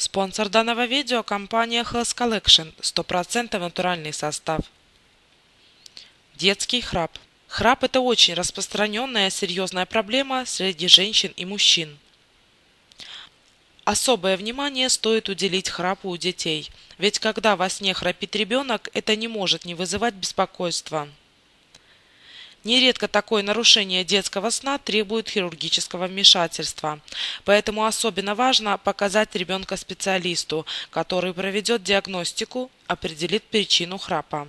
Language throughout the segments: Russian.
Спонсор данного видео – компания Health Collection, 100% натуральный состав. Детский храп. Храп – это очень распространенная серьезная проблема среди женщин и мужчин. Особое внимание стоит уделить храпу у детей, ведь когда во сне храпит ребенок, это не может не вызывать беспокойства. Нередко такое нарушение детского сна требует хирургического вмешательства, поэтому особенно важно показать ребенка специалисту, который проведет диагностику, определит причину храпа.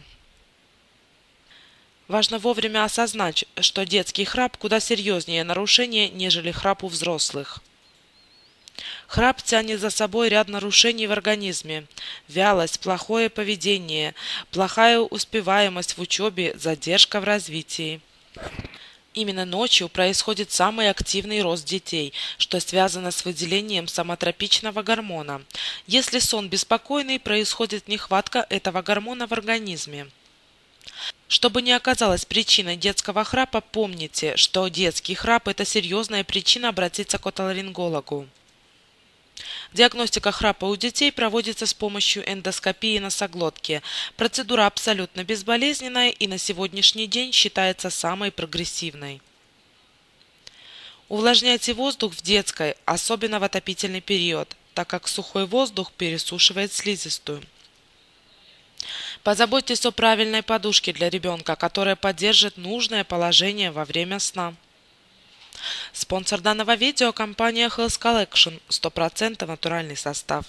Важно вовремя осознать, что детский храп куда серьезнее нарушение, нежели храп у взрослых. Храп тянет за собой ряд нарушений в организме: вялость, плохое поведение, плохая успеваемость в учебе, задержка в развитии. Именно ночью происходит самый активный рост детей, что связано с выделением сомотропичного гормона. Если сон беспокойный, происходит нехватка этого гормона в организме. Чтобы не оказалось причиной детского храпа, помните, что детский храп – это серьезная причина обратиться к отоларингологу. Диагностика храпа у детей проводится с помощью эндоскопии носоглотки. Процедура абсолютно безболезненная и на сегодняшний день считается самой прогрессивной. Увлажняйте воздух в детской, особенно в отопительный период, так как сухой воздух пересушивает слизистую. Позаботьтесь о правильной подушке для ребенка, которая поддержит нужное положение во время сна. Спонсор данного видео – компания Health Collection, 100% натуральный состав.